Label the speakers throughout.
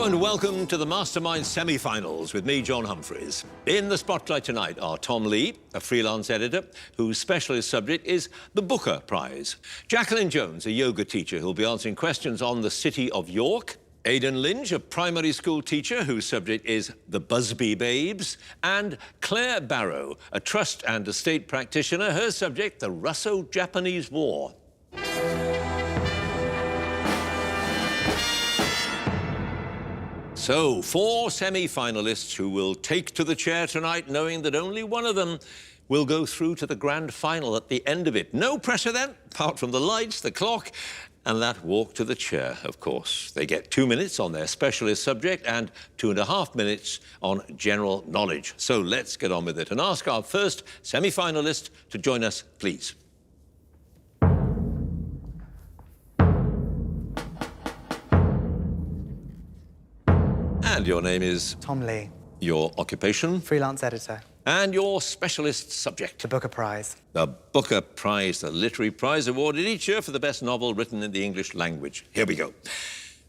Speaker 1: and welcome to the Mastermind semi-finals with me, John Humphrys. In the spotlight tonight are Tom Lee, a freelance editor whose specialist subject is the Booker Prize. Jacqueline Jones, a yoga teacher who'll be answering questions on the city of York. Aidan Lynch, a primary school teacher whose subject is the Busby Babes. And Claire Barrow, a trust and estate practitioner, her subject, the Russo-Japanese War. So, 4 semi-finalists who will take to the chair tonight, knowing that only one of them will go through to the grand final at the end of it. No pressure then, apart from the lights, the clock, and that walk to the chair, of course. They get 2 minutes on their specialist subject and 2.5 minutes on general knowledge. So let's get on with it and ask our first semi-finalist to join us, please. And your name is?
Speaker 2: Tom Lee.
Speaker 1: Your occupation?
Speaker 2: Freelance editor.
Speaker 1: And your specialist subject?
Speaker 2: The Booker Prize.
Speaker 1: The Booker Prize, the literary prize awarded each year for the best novel written in the English language. Here we go.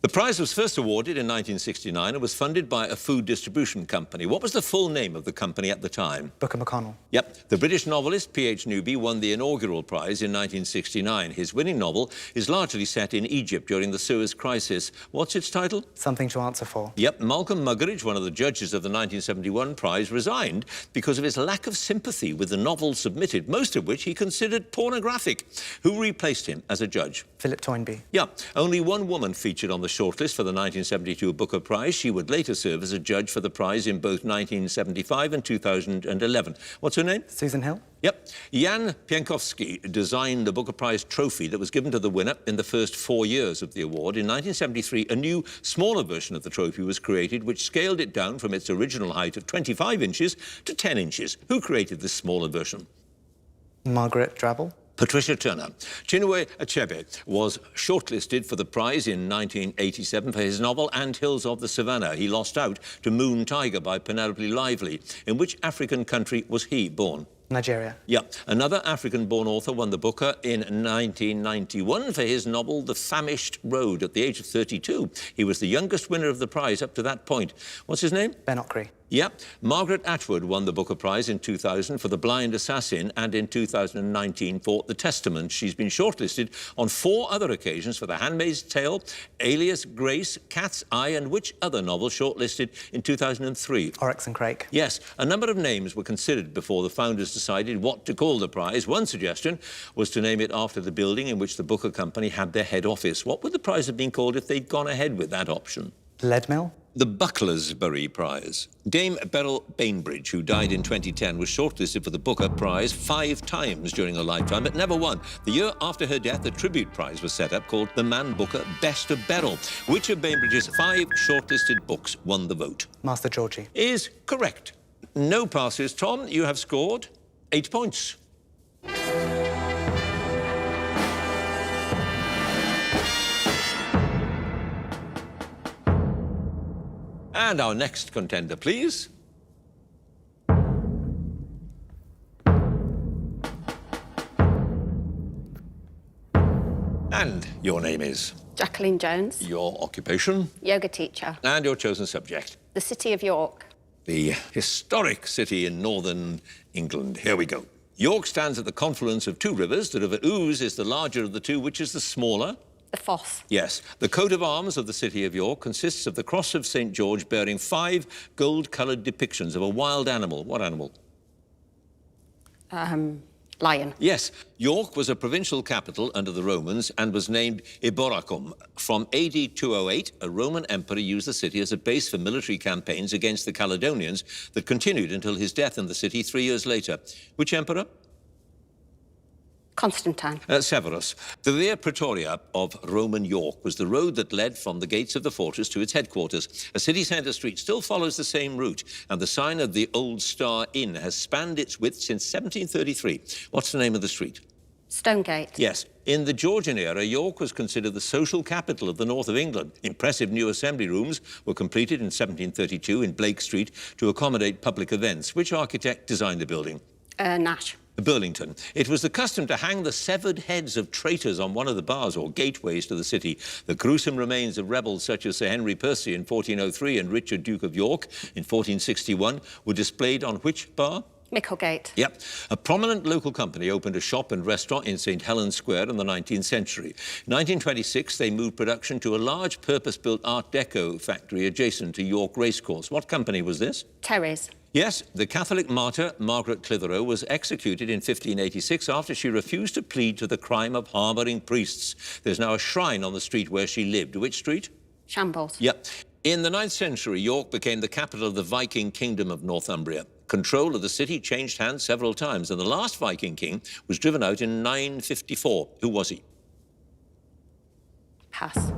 Speaker 1: The prize was first awarded in 1969 and was funded by a food distribution company. What was the full name of the company at the time?
Speaker 2: Booker McConnell.
Speaker 1: Yep. The British novelist P.H. Newby won the inaugural prize in 1969. His winning novel is largely set in Egypt during the Suez Crisis. What's its title?
Speaker 2: Something to Answer For.
Speaker 1: Yep. Malcolm Muggeridge, one of the judges of the 1971 prize, resigned because of his lack of sympathy with the novels submitted, most of which he considered pornographic. Who replaced him as a judge?
Speaker 2: Philip Toynbee.
Speaker 1: Yeah. Only one woman featured on the shortlist for the 1972 Booker Prize. She would later serve as a judge for the prize in both 1975 and 2011. What's her name?
Speaker 2: Susan Hill.
Speaker 1: Yep. Jan Pienkowski designed the Booker Prize trophy that was given to the winner in the first 4 years of the award. In 1973, a new, smaller version of the trophy was created, which scaled it down from its original height of 25 inches to 10 inches. Who created this smaller version?
Speaker 2: Margaret Drabble.
Speaker 1: Patricia Turner. Chinua Achebe was shortlisted for the prize in 1987 for his novel *Ant Hills of the Savannah*. He lost out to *Moon Tiger* by Penelope Lively. In which African country was he born?
Speaker 2: Nigeria.
Speaker 1: Yeah. Another African-born author won the Booker in 1991 for his novel *The Famished Road* at the age of 32. He was the youngest winner of the prize up to that point. What's his name?
Speaker 2: Ben Okri.
Speaker 1: Yep. Margaret Atwood won the Booker Prize in 2000 for *The Blind Assassin* and in 2019 for *The Testament*. She's been shortlisted on 4 other occasions for *The Handmaid's Tale*, *Alias Grace*, *Cat's Eye*, and which other novel shortlisted in 2003?
Speaker 2: Oryx and Crake.
Speaker 1: Yes. A number of names were considered before the founders decided what to call the prize. One suggestion was to name it after the building in which the Booker Company had their head office. What would the prize have been called if they'd gone ahead with that option?
Speaker 2: Leadmill.
Speaker 1: The Bucklersbury Prize. Dame Beryl Bainbridge, who died in 2010, was shortlisted for the Booker Prize 5 times during her lifetime, but never won. The year after her death, a tribute prize was set up called the Man Booker Best of Beryl. Which of Bainbridge's 5 shortlisted books won the vote?
Speaker 2: Master Georgie.
Speaker 1: Is correct. No passes. Tom, you have scored 8 points. And our next contender, please. And your name is?
Speaker 3: Jacqueline Jones.
Speaker 1: Your occupation?
Speaker 3: Yoga teacher.
Speaker 1: And your chosen subject?
Speaker 3: The city of York.
Speaker 1: The historic city in northern England. Here we go. York stands at the confluence of 2 rivers. The River Ouse is the larger of the 2. Which is the smaller?
Speaker 3: The Foss.
Speaker 1: Yes. The coat of arms of the city of York consists of the cross of St. George bearing 5 gold-coloured depictions of a wild animal. What animal?
Speaker 3: Lion.
Speaker 1: Yes. York was a provincial capital under the Romans and was named Eboracum. From AD 208, a Roman emperor used the city as a base for military campaigns against the Caledonians that continued until his death in the city 3 years later. Which emperor?
Speaker 3: Constantine.
Speaker 1: Severus. The Via Praetoria of Roman York was the road that led from the gates of the fortress to its headquarters. A city centre street still follows the same route, and the sign of the Old Star Inn has spanned its width since 1733. What's the name of the street?
Speaker 3: Stonegate.
Speaker 1: Yes. In the Georgian era, York was considered the social capital of the north of England. Impressive new assembly rooms were completed in 1732 in Blake Street to accommodate public events. Which architect designed the building?
Speaker 3: Nash.
Speaker 1: Burlington. It was the custom to hang the severed heads of traitors on one of the bars or gateways to the city. The gruesome remains of rebels such as Sir Henry Percy in 1403 and Richard, Duke of York in 1461 were displayed on which bar?
Speaker 3: Micklegate.
Speaker 1: Yep. A prominent local company opened a shop and restaurant in St. Helens Square in the 19th century. In 1926, they moved production to a large purpose-built Art Deco factory adjacent to York Racecourse. What company was this?
Speaker 3: Terry's.
Speaker 1: Yes, the Catholic martyr Margaret Clitheroe was executed in 1586 after she refused to plead to the crime of harbouring priests. There's now a shrine on the street where she lived. Which street?
Speaker 3: Shambles.
Speaker 1: Yep. In the 9th century, York became the capital of the Viking Kingdom of Northumbria. Control of the city changed hands several times, and the last Viking king was driven out in 954. Who was he?
Speaker 3: Pass.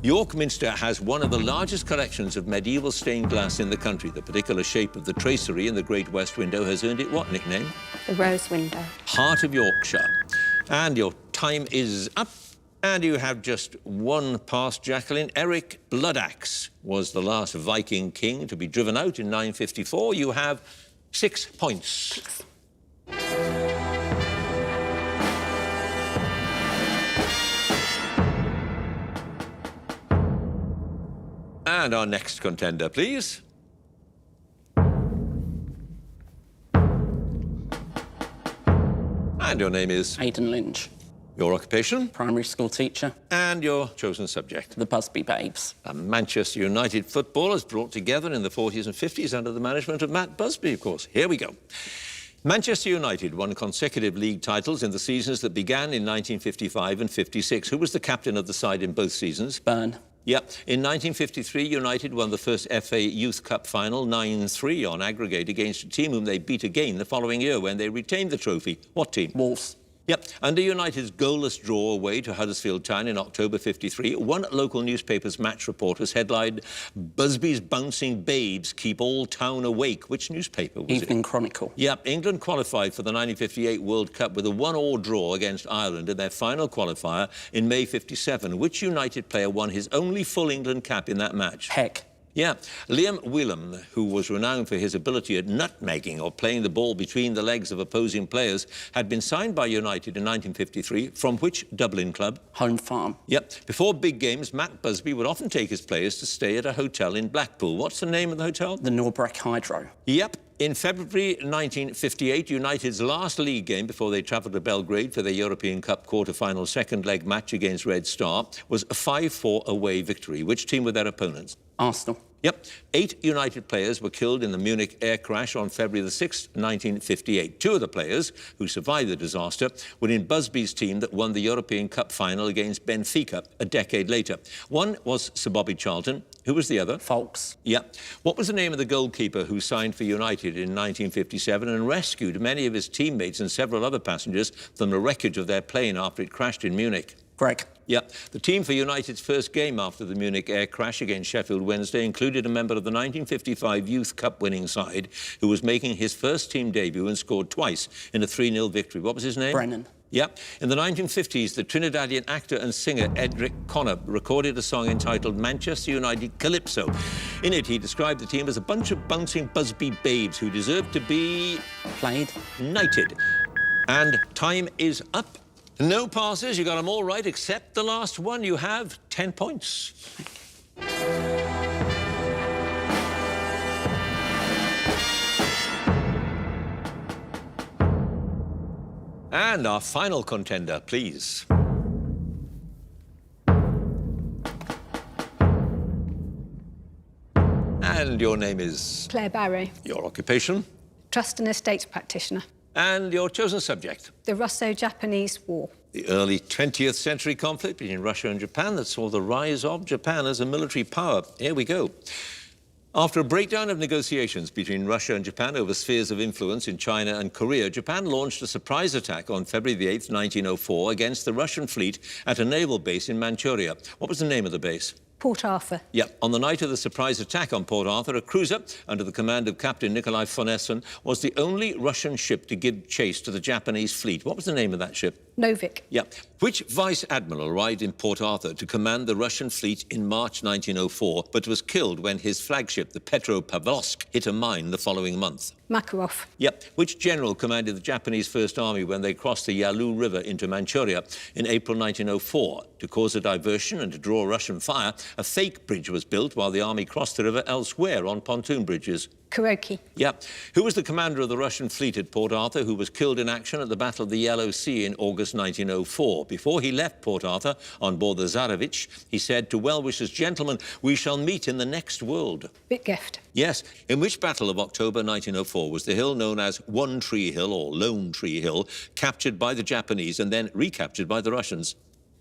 Speaker 1: York Minster has one of the largest collections of medieval stained glass in the country. The particular shape of the tracery in the Great West Window has earned it what nickname?
Speaker 3: The Rose Window.
Speaker 1: Heart of Yorkshire. And your time is up. And you have just one pass, Jacqueline. Eric Bloodaxe was the last Viking king to be driven out in 954. You have 6 points. And our next contender, please. And your name is?
Speaker 4: Aidan Lynch,
Speaker 1: Your occupation?
Speaker 4: primary school teacher,
Speaker 1: And your chosen subject?
Speaker 4: the Busby Babes.
Speaker 1: A Manchester United footballers brought together in the 40s and 50s under the management of Matt Busby, of course. Here we go. Manchester United won consecutive league titles in the seasons that began in 1955 and 56. Who was the captain of the side in both seasons?
Speaker 4: Burn.
Speaker 1: Yep. In 1953, United won the first FA Youth Cup final 9-3 on aggregate against a team whom they beat again the following year when they retained the trophy. What team?
Speaker 4: Wolves.
Speaker 1: Yep. Under United's goalless draw away to Huddersfield Town in October 53, one local newspaper's match reporters headlined, "Busby's bouncing babes keep all town awake." Which newspaper was
Speaker 4: Evening
Speaker 1: it?
Speaker 4: Chronicle.
Speaker 1: Yep. England qualified for the 1958 World Cup with a 1-1 draw against Ireland in their final qualifier in May 57. Which United player won his only full England cap in that match?
Speaker 4: Heck.
Speaker 1: Yeah, Liam Whelan, who was renowned for his ability at nutmegging or playing the ball between the legs of opposing players, had been signed by United in 1953 from which Dublin club?
Speaker 4: Home Farm.
Speaker 1: Yep. Before big games, Matt Busby would often take his players to stay at a hotel in Blackpool. What's the name of the hotel?
Speaker 4: The Norbreck Hydro.
Speaker 1: Yep. In February 1958, United's last league game before they travelled to Belgrade for their European Cup quarter-final second-leg match against Red Star was a 5-4 away victory. Which team were their opponents?
Speaker 4: Arsenal.
Speaker 1: Yep. 8 United players were killed in the Munich air crash on February the 6th, 1958. 2 of the players who survived the disaster were in Busby's team that won the European Cup final against Benfica a decade later. One was Sir Bobby Charlton. Who was the other?
Speaker 4: Folks.
Speaker 1: Yep. What was the name of the goalkeeper who signed for United in 1957 and rescued many of his teammates and several other passengers from the wreckage of their plane after it crashed in Munich?
Speaker 4: Greg.
Speaker 1: Yep. The team for United's first game after the Munich air crash against Sheffield Wednesday included a member of the 1955 Youth Cup winning side who was making his first team debut and scored twice in a 3-0 victory. What was his name?
Speaker 4: Brennan.
Speaker 1: Yep. In the 1950s, the Trinidadian actor and singer Edric Connor recorded a song entitled Manchester United Calypso. In it, he described the team as a bunch of bouncing Busby babes who deserved to be
Speaker 4: Played.
Speaker 1: knighted. And time is up. No passes. You got them all right except the last one. You have 10 points. And our final contender, please. And your name is?
Speaker 5: Claire Barrow,
Speaker 1: Your occupation?
Speaker 5: Trust and Estates Practitioner.
Speaker 1: And your chosen subject?
Speaker 5: The Russo-Japanese War.
Speaker 1: The early 20th century conflict between Russia and Japan that saw the rise of Japan as a military power. Here we go. After a breakdown of negotiations between Russia and Japan over spheres of influence in China and Korea, Japan launched a surprise attack on February the 8th, 1904, against the Russian fleet at a naval base in Manchuria. What was the name of the base?
Speaker 5: Port Arthur.
Speaker 1: Yep. On the night of the surprise attack on Port Arthur, a cruiser under the command of Captain Nikolai von Essen was the only Russian ship to give chase to the Japanese fleet. What was the name of that ship?
Speaker 5: Novik.
Speaker 1: Yep. Which vice admiral arrived in Port Arthur to command the Russian fleet in March 1904, but was killed when his flagship, the Petropavlovsk, hit a mine the following month?
Speaker 5: Makarov.
Speaker 1: Yep. Which general commanded the Japanese First Army when they crossed the Yalu River into Manchuria in April 1904? To cause a diversion and to draw Russian fire, a fake bridge was built while the army crossed the river elsewhere on pontoon bridges.
Speaker 5: Kuroki.
Speaker 1: Yep. Who was the commander of the Russian fleet at Port Arthur who was killed in action at the Battle of the Yellow Sea in August 1904? Before he left Port Arthur on board the Tsarevich, he said to well-wishers, "Gentlemen, we shall meet in the next world."
Speaker 5: Bitgift.
Speaker 1: Yes. In which battle of October 1904 was the hill known as One Tree Hill or Lone Tree Hill captured by the Japanese and then recaptured by the Russians?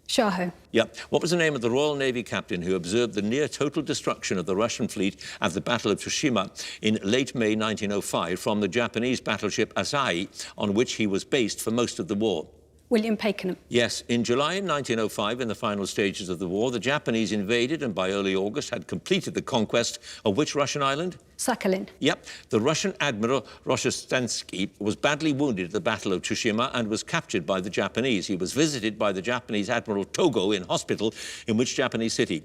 Speaker 5: Shaho.
Speaker 1: Yep. What was the name of the Royal Navy captain who observed the near-total destruction of the Russian fleet at the Battle of Tsushima in late May 1905 from the Japanese battleship Asahi, on which he was based for most of the war?
Speaker 5: William Pakenham.
Speaker 1: Yes. In July 1905, in the final stages of the war, the Japanese invaded and by early August had completed the conquest of which Russian island?
Speaker 5: Sakhalin.
Speaker 1: Yep. The Russian Admiral Rozhestensky was badly wounded at the Battle of Tsushima and was captured by the Japanese. He was visited by the Japanese Admiral Togo in hospital in which Japanese city?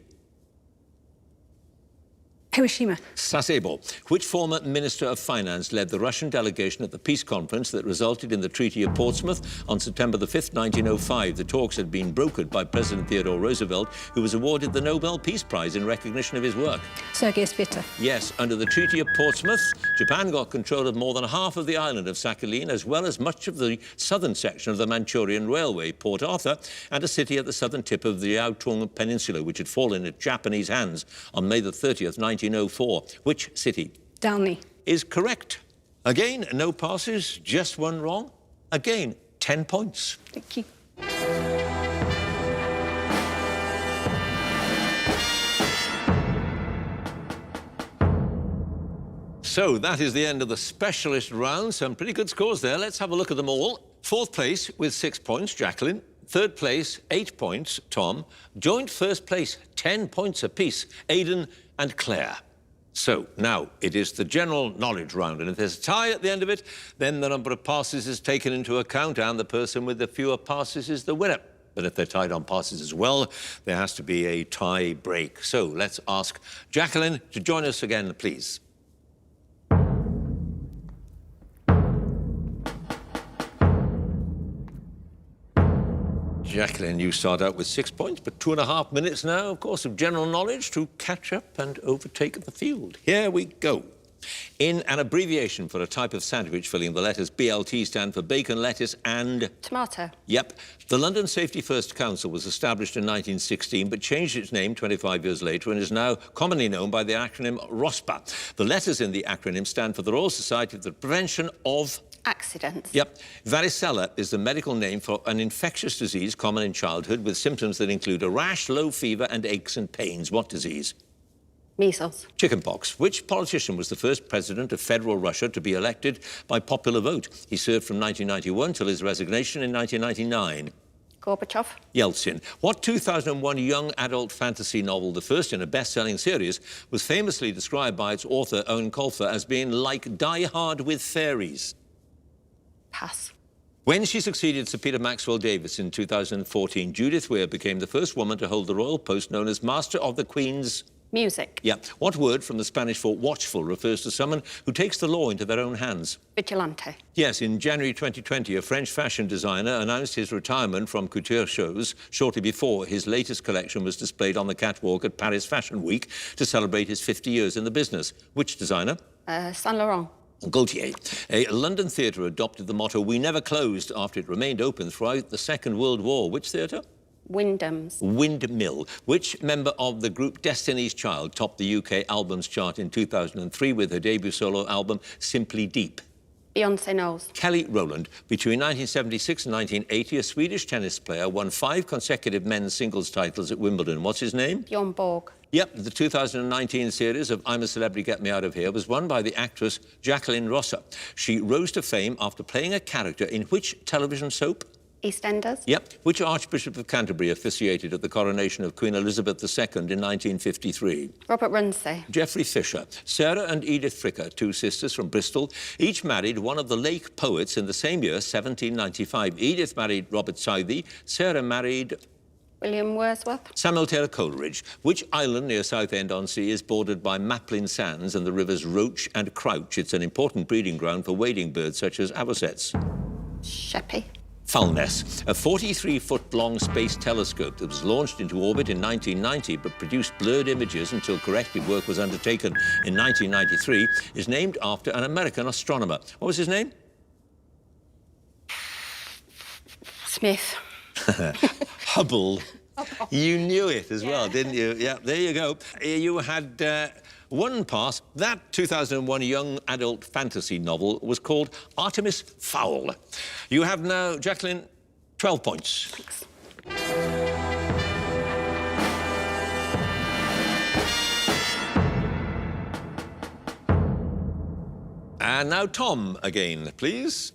Speaker 5: Hiroshima.
Speaker 1: Sasebo. Which former Minister of Finance led the Russian delegation at the peace conference that resulted in the Treaty of Portsmouth on September the 5th, 1905? The talks had been brokered by President Theodore Roosevelt, who was awarded the Nobel Peace Prize in recognition of his work.
Speaker 5: Sergei Svita.
Speaker 1: Yes, under the Treaty of Portsmouth, Japan got control of more than half of the island of Sakhalin, as well as much of the southern section of the Manchurian Railway, Port Arthur, and a city at the southern tip of the Yaotung Peninsula, which had fallen into Japanese hands on May the 30th, 1904. Which city?
Speaker 5: Dalny.
Speaker 1: Is correct. Again, no passes, just one wrong. Again, 10 points.
Speaker 5: Thank you.
Speaker 1: So that is the end of the specialist round. Some pretty good scores there. Let's have a look at them all. Fourth place with 6 points, Jacqueline. Third place, 8 points, Tom. Joint first place, 10 points apiece, Aidan and Claire. So now it is the general knowledge round, and if there's a tie at the end of it, then the number of passes is taken into account and the person with the fewer passes is the winner. But if they're tied on passes as well, there has to be a tie break. So let's ask Jacqueline to join us again, please. Jacqueline, you start out with 6 points, but 2.5 minutes now, of course, of general knowledge to catch up and overtake the field. Here we go. In an abbreviation for a type of sandwich filling, the letters BLT stand for bacon, lettuce and...
Speaker 3: Tomato.
Speaker 1: Yep. The London Safety First Council was established in 1916, but changed its name 25 years later and is now commonly known by the acronym ROSPA. The letters in the acronym stand for the Royal Society for the Prevention of...
Speaker 3: Accidents.
Speaker 1: Yep. Varicella is the medical name for an infectious disease common in childhood with symptoms that include a rash, low fever and aches and pains. What disease?
Speaker 3: Measles.
Speaker 1: Chickenpox. Which politician was the first president of federal Russia to be elected by popular vote? He served from 1991 till his resignation in 1999.
Speaker 3: Gorbachev.
Speaker 1: Yeltsin. What 2001 young adult fantasy novel, the first in a best-selling series, was famously described by its author, Owen Colfer, as being like Die Hard with fairies?
Speaker 3: Pass.
Speaker 1: When she succeeded Sir Peter Maxwell Davies in 2014, Judith Weir became the first woman to hold the royal post known as Master of the Queen's...
Speaker 3: Music.
Speaker 1: Yeah. What word from the Spanish for watchful refers to someone who takes the law into their own hands?
Speaker 3: Vigilante.
Speaker 1: Yes, in January 2020, a French fashion designer announced his retirement from couture shows shortly before his latest collection was displayed on the catwalk at Paris Fashion Week to celebrate his 50 years in the business. Which designer?
Speaker 3: Saint Laurent.
Speaker 1: Gaultier. A London theatre adopted the motto, "We never closed," after it remained open throughout the Second World War. Which theatre?
Speaker 3: Wyndham's.
Speaker 1: Windmill. Which member of the group Destiny's Child topped the UK albums chart in 2003 with her debut solo album, Simply Deep?
Speaker 3: Beyoncé Knowles.
Speaker 1: Kelly Rowland. Between 1976 and 1980, a Swedish tennis player won 5 consecutive men's singles titles at Wimbledon. What's his name?
Speaker 3: Bjorn Borg.
Speaker 1: Yep, the 2019 series of I'm a Celebrity, Get Me Out of Here was won by the actress Jacqueline Rosser. She rose to fame after playing a character in which television soap?
Speaker 3: EastEnders.
Speaker 1: Yep. Which Archbishop of Canterbury officiated at the coronation of Queen Elizabeth II in 1953?
Speaker 3: Robert Runcie.
Speaker 1: Geoffrey Fisher. Sarah and Edith Fricker, two sisters from Bristol, each married one of the Lake poets in the same year, 1795. Edith married Robert Southey. Sarah married
Speaker 3: William Wordsworth.
Speaker 1: Samuel Taylor Coleridge. Which island near Southend-on-Sea is bordered by Maplin Sands and the rivers Roach and Crouch? It's an important breeding ground for wading birds such as avocets.
Speaker 3: Sheppey.
Speaker 1: Foulness, a 43-foot-long space telescope that was launched into orbit in 1990 but produced blurred images until corrective work was undertaken in 1993, is named after an American astronomer. What was his name?
Speaker 3: Smith.
Speaker 1: Hubble. You knew it as well, didn't you? Yeah, there you go. You had one pass. That 2001 young adult fantasy novel was called Artemis Fowl. You have now, Jacqueline, 12 points.
Speaker 3: Thanks.
Speaker 1: And now Tom again, please.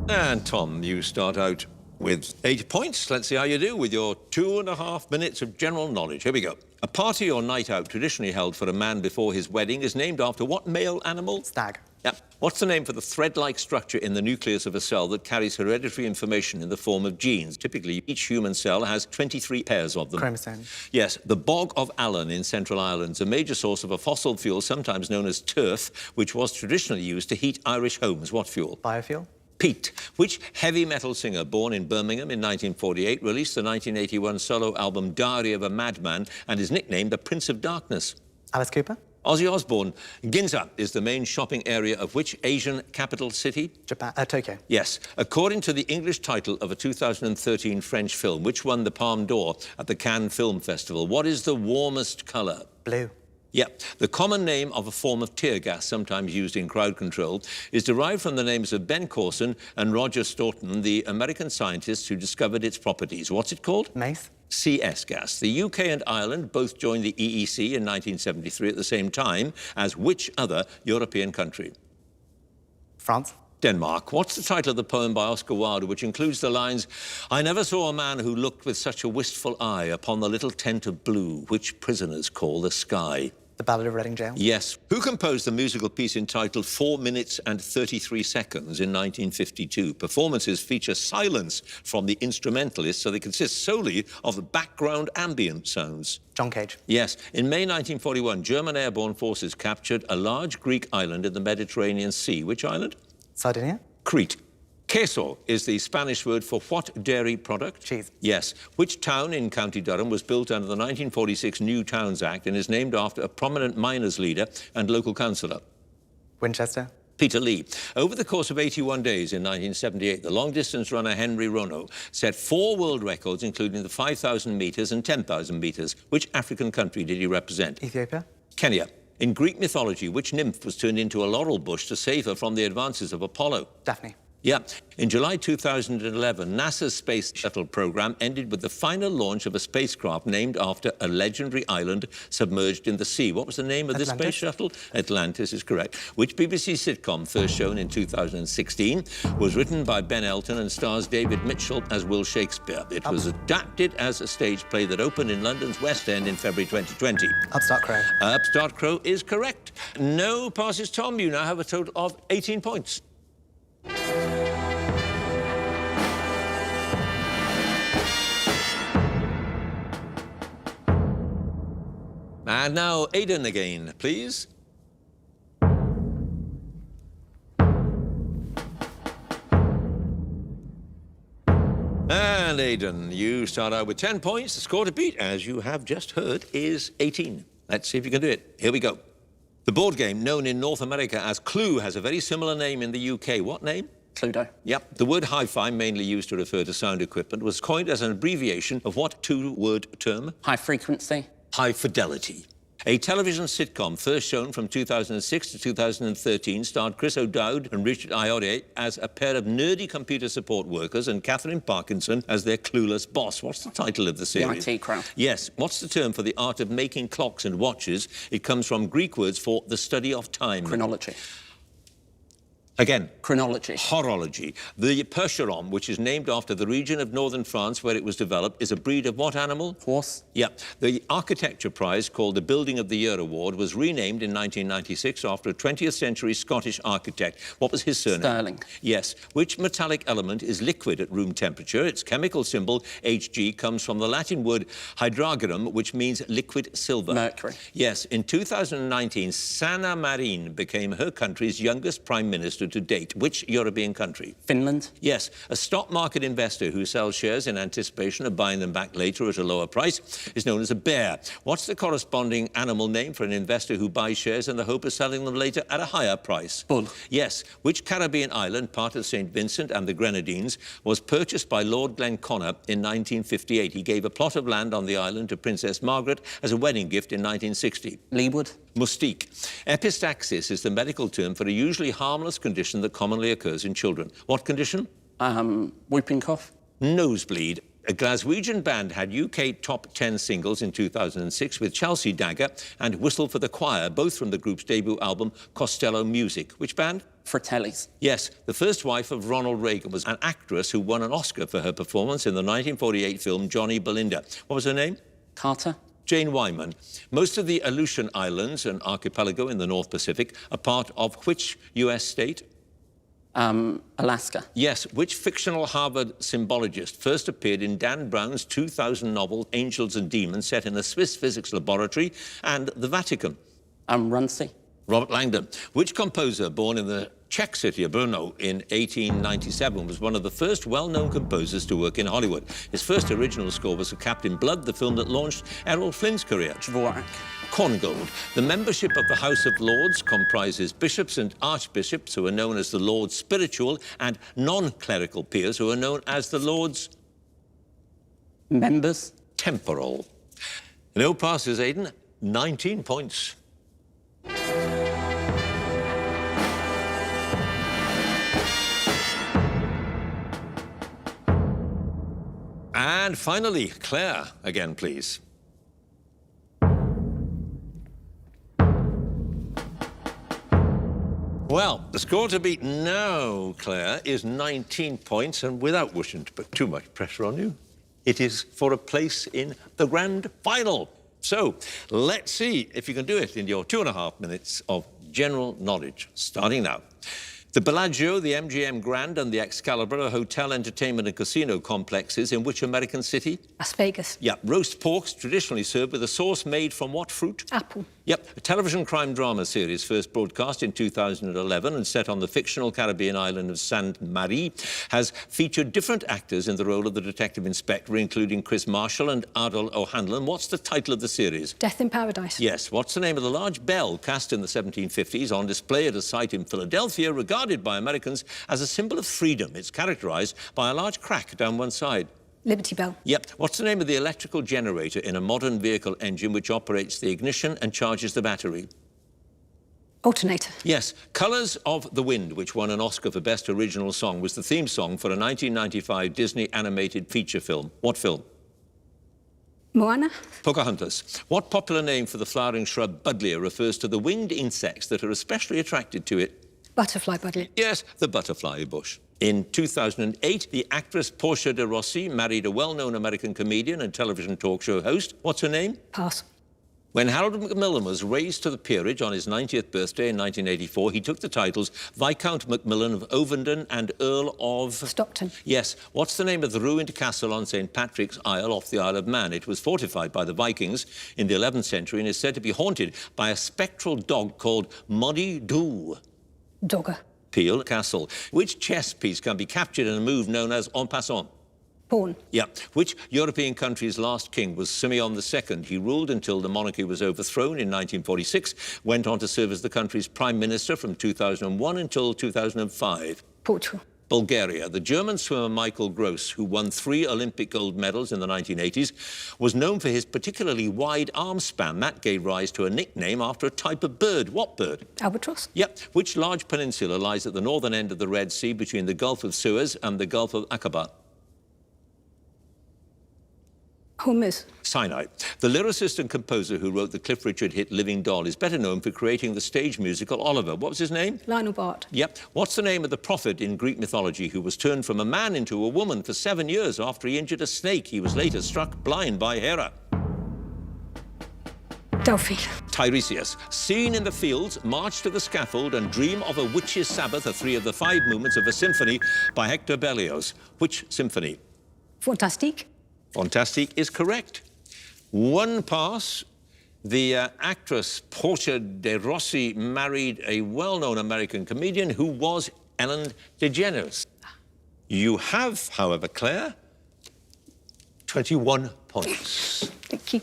Speaker 1: And Tom, you start out with 8 points. Let's see how you do with your 2.5 minutes of general knowledge. Here we go. A party or night out traditionally held for a man before his wedding is named after what male animal?
Speaker 2: Stag.
Speaker 1: Yep. What's the name for the thread-like structure in the nucleus of a cell that carries hereditary information in the form of genes? Typically, each human cell has 23 pairs of them.
Speaker 2: Chromosome.
Speaker 1: Yes, the Bog of Allen in Central Ireland is a major source of a fossil fuel, sometimes known as turf, which was traditionally used to heat Irish homes. What fuel?
Speaker 2: Biofuel.
Speaker 1: Pete. Which heavy metal singer born in Birmingham in 1948 released the 1981 solo album Diary of a Madman and is nicknamed the Prince of Darkness?
Speaker 2: Alice Cooper.
Speaker 1: Ozzy Osbourne. Ginza is the main shopping area of which Asian capital city?
Speaker 2: Japan. Tokyo.
Speaker 1: Yes. According to the English title of a 2013 French film, which won the Palme d'Or at the Cannes Film Festival, what is the warmest colour?
Speaker 2: Blue.
Speaker 1: Yep. The common name of a form of tear gas, sometimes used in crowd control, is derived from the names of Ben Corson and Roger Staunton, the American scientists who discovered its properties. What's it called?
Speaker 2: Mace.
Speaker 1: CS gas. The UK and Ireland both joined the EEC in 1973 at the same time as which other European country?
Speaker 2: France.
Speaker 1: Denmark. What's the title of the poem by Oscar Wilde which includes the lines, I never saw a man who looked with such a wistful eye upon the little tent of blue which prisoners call the sky?
Speaker 2: The Ballad of Reading Gaol.
Speaker 1: Yes. Who composed the musical piece entitled 4 minutes and 33 seconds in 1952? Performances feature silence from the instrumentalists, so they consist solely of the background ambient sounds.
Speaker 2: John Cage.
Speaker 1: Yes. In May 1941, German airborne forces captured a large Greek island in the Mediterranean Sea. Which island?
Speaker 2: Sardinia.
Speaker 1: Crete. Queso is the Spanish word for what dairy product?
Speaker 2: Cheese.
Speaker 1: Yes. Which town in County Durham was built under the 1946 New Towns Act and is named after a prominent miners' leader and local councillor?
Speaker 2: Winchester.
Speaker 1: Peter Lee. Over the course of 81 days in 1978, the long-distance runner Henry Rono set 4 world records, including the 5,000 metres and 10,000 metres. Which African country did he represent?
Speaker 2: Ethiopia.
Speaker 1: Kenya. In Greek mythology, which nymph was turned into a laurel bush to save her from the advances of Apollo?
Speaker 2: Daphne.
Speaker 1: Yeah. In July 2011, NASA's Space Shuttle program ended with the final launch of a spacecraft named after a legendary island submerged in the sea. What was the name of this space shuttle? Atlantis is correct. Which BBC sitcom, first shown in 2016, was written by Ben Elton and stars David Mitchell as Will Shakespeare? It was adapted as a stage play that opened in London's West End in February 2020.
Speaker 2: Upstart Crow.
Speaker 1: Upstart Crow is correct. No passes, Tom. You now have a total of 18 points. And now, Aidan again, please. And Aidan, you start out with 10 points. The score to beat, as you have just heard, is 18. Let's see if you can do it. Here we go. The board game, known in North America as Clue, has a very similar name in the UK. What name?
Speaker 4: Cluedo.
Speaker 1: Yep. The word hi-fi, mainly used to refer to sound equipment, was coined as an abbreviation of what 2-word term?
Speaker 4: High frequency.
Speaker 1: High fidelity. A television sitcom first shown from 2006 to 2013 starred Chris O'Dowd and Richard Ayoade as a pair of nerdy computer support workers and Catherine Parkinson as their clueless boss. What's the title of the series?
Speaker 4: The IT crowd.
Speaker 1: Yes. What's the term for the art of making clocks and watches? It comes from Greek words for the study of time.
Speaker 4: Chronology.
Speaker 1: Again.
Speaker 4: Chronology.
Speaker 1: Horology. The Percheron, which is named after the region of northern France where it was developed, is a breed of what animal?
Speaker 4: Horse.
Speaker 1: Yeah. The Architecture Prize, called the Building of the Year Award, was renamed in 1996 after a 20th century Scottish architect. What was his surname?
Speaker 4: Sterling.
Speaker 1: Yes. Which metallic element is liquid at room temperature? Its chemical symbol, Hg, comes from the Latin word hydrargyrum, which means liquid silver.
Speaker 4: Mercury.
Speaker 1: Yes. In 2019, Sanna Marin became her country's youngest prime minister to date. Which European country?
Speaker 4: Finland.
Speaker 1: Yes, a stock market investor who sells shares in anticipation of buying them back later at a lower price is known as a bear. What's the corresponding animal name for an investor who buys shares in the hope of selling them later at a higher price?
Speaker 4: Bull.
Speaker 1: Yes. Which Caribbean island, part of St. Vincent and the Grenadines, was purchased by Lord Glenconner in 1958? He gave a plot of land on the island to Princess Margaret as a wedding gift in 1960.
Speaker 4: Leeward.
Speaker 1: Mustique. Epistaxis is the medical term for a usually harmless condition that commonly occurs in children. What condition?
Speaker 4: Whooping cough.
Speaker 1: Nosebleed. A Glaswegian band had UK top 10 singles in 2006 with Chelsea Dagger and Whistle for the Choir, both from the group's debut album, Costello Music. Which band?
Speaker 4: Fratellis.
Speaker 1: Yes, the first wife of Ronald Reagan was an actress who won an Oscar for her performance in the 1948 film Johnny Belinda. What was her name?
Speaker 4: Carter.
Speaker 1: Jane Wyman. Most of the Aleutian Islands, an archipelago in the North Pacific, are part of which US state?
Speaker 4: Alaska.
Speaker 1: Yes. Which fictional Harvard symbologist first appeared in Dan Brown's 2000 novel Angels and Demons, set in a Swiss physics laboratory and the Vatican?
Speaker 4: Runcie.
Speaker 1: Robert Langdon. Which composer, born in the Czech city of Brno in 1897, was one of the first well-known composers to work in Hollywood? His first original score was for Captain Blood, the film that launched Errol Flynn's career.
Speaker 4: Dvorak.
Speaker 1: Korngold. The membership of the House of Lords comprises bishops and archbishops, who are known as the Lords Spiritual, and non-clerical peers, who are known as the Lords
Speaker 4: Members.
Speaker 1: Temporal. No passes, Aidan. 19 points. And finally, Claire, again, please. Well, the score to beat now, Claire, is 19 points, and without wishing to put too much pressure on you, it is for a place in the grand final. So, let's see if you can do it in your 2.5 minutes of general knowledge, starting now. The Bellagio, the MGM Grand and the Excalibur are hotel, entertainment and casino complexes in which American city?
Speaker 5: Las Vegas.
Speaker 1: Yeah. Roast pork's traditionally served with a sauce made from what fruit?
Speaker 5: Apple.
Speaker 1: Yep. A television crime drama series first broadcast in 2011 and set on the fictional Caribbean island of Sainte Marie has featured different actors in the role of the detective inspector, including Chris Marshall and Ardal O'Hanlon. What's the title of the series?
Speaker 5: Death in Paradise.
Speaker 1: Yes. What's the name of the large bell cast in the 1750s on display at a site in Philadelphia, regarded by Americans as a symbol of freedom? It's characterized by a large crack down one side.
Speaker 5: Liberty Bell.
Speaker 1: Yep. What's the name of the electrical generator in a modern vehicle engine which operates the ignition and charges the battery?
Speaker 5: Alternator.
Speaker 1: Yes. Colours of the Wind, which won an Oscar for Best Original Song, was the theme song for a 1995 Disney animated feature film. What film?
Speaker 5: Moana.
Speaker 1: Pocahontas. What popular name for the flowering shrub buddleia refers to the winged insects that are especially attracted to it?
Speaker 5: Butterfly buddleia.
Speaker 1: Yes, the butterfly bush. In 2008, the actress Portia de Rossi married a well-known American comedian and television talk show host. What's her name?
Speaker 5: Pass.
Speaker 1: When Harold Macmillan was raised to the peerage on his 90th birthday in 1984, he took the titles Viscount Macmillan of Ovenden and Earl of...
Speaker 5: Stockton.
Speaker 1: Yes. What's the name of the ruined castle on St. Patrick's Isle off the Isle of Man? It was fortified by the Vikings in the 11th century and is said to be haunted by a spectral dog called Moddy Doo.
Speaker 5: Dogger.
Speaker 1: Peel Castle. Which chess piece can be captured in a move known as en passant?
Speaker 5: Pawn.
Speaker 1: Yeah. Which European country's last king was Simeon II? He ruled until the monarchy was overthrown in 1946, went on to serve as the country's prime minister from 2001 until 2005.
Speaker 5: Portugal.
Speaker 1: Bulgaria. The German swimmer Michael Gross, who won 3 Olympic gold medals in the 1980s, was known for his particularly wide arm span. That gave rise to a nickname after a type of bird. What bird?
Speaker 5: Albatross.
Speaker 1: Yep. Which large peninsula lies at the northern end of the Red Sea between the Gulf of Suez and the Gulf of Aqaba?
Speaker 5: Humphrys.
Speaker 1: Sinai. The lyricist and composer who wrote the Cliff Richard hit Living Doll is better known for creating the stage musical Oliver. What was his name?
Speaker 5: Lionel Bart.
Speaker 1: Yep. What's the name of the prophet in Greek mythology who was turned from a man into a woman for 7 years after he injured a snake? He was later struck blind by Hera.
Speaker 5: Delphi.
Speaker 1: Tiresias. Seen in the fields, march to the scaffold and dream of a witch's sabbath are 3 of the 5 movements of a symphony by Hector Berlioz. Which symphony?
Speaker 5: Fantastique.
Speaker 1: Fantastic is correct. 1 pass. The actress Portia de Rossi married a well-known American comedian who was Ellen DeGeneres. You have, however, Claire, 21 points.
Speaker 5: Thank you.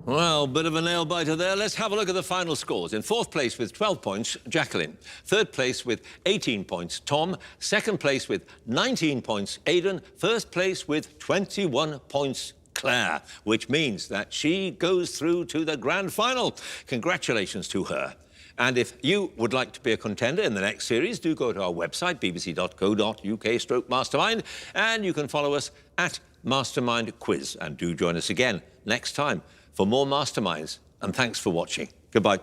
Speaker 1: Well, bit of a nail-biter there. Let's have a look at the final scores. In 4th place with 12 points, Jacqueline. 3rd place with 18 points, Tom. 2nd place with 19 points, Aidan. 1st place with 21 points, Claire, which means that she goes through to the grand final. Congratulations to her. And if you would like to be a contender in the next series, do go to our website, bbc.co.uk/Mastermind, and you can follow us at Mastermind Quiz. And do join us again next time for more Masterminds. And thanks for watching. Goodbye.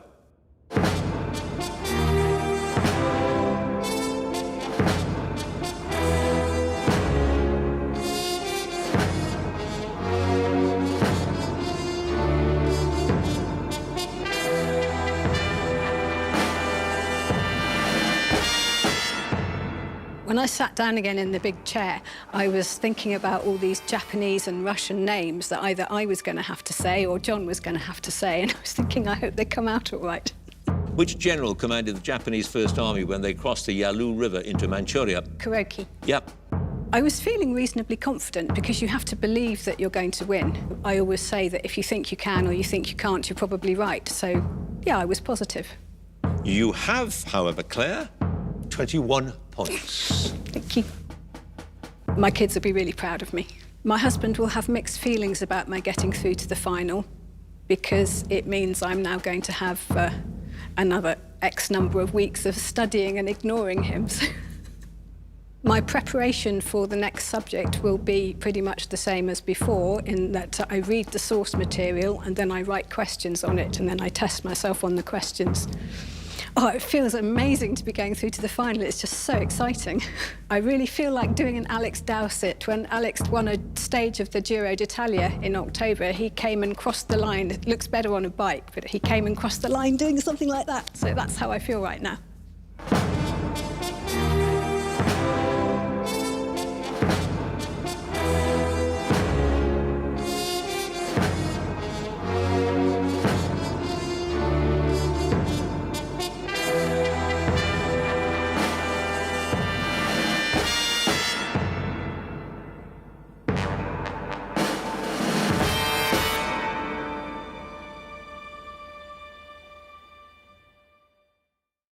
Speaker 5: When I sat down again in the big chair, I was thinking about all these Japanese and Russian names that either I was going to have to say or John was going to have to say, and I was thinking, I hope they come out all right.
Speaker 1: Which general commanded the Japanese First Army when they crossed the Yalu River into Manchuria?
Speaker 5: Kuroki.
Speaker 1: Yep.
Speaker 5: I was feeling reasonably confident because you have to believe that you're going to win. I always say that if you think you can or you think you can't, you're probably right. So, yeah, I was positive.
Speaker 1: You have, however, Claire, 21 points.
Speaker 5: Thank you. My kids will be really proud of me. My husband will have mixed feelings about my getting through to the final because it means I'm now going to have another X number of weeks of studying and ignoring him. My preparation for the next subject will be pretty much the same as before in that I read the source material and then I write questions on it and then I test myself on the questions. Oh, it feels amazing to be going through to the final. It's just so exciting. I really feel like doing an Alex Dowsett. When Alex won a stage of the Giro d'Italia in October, he came and crossed the line. It looks better on a bike, but he came and crossed the line doing something like that. So that's how I feel right now.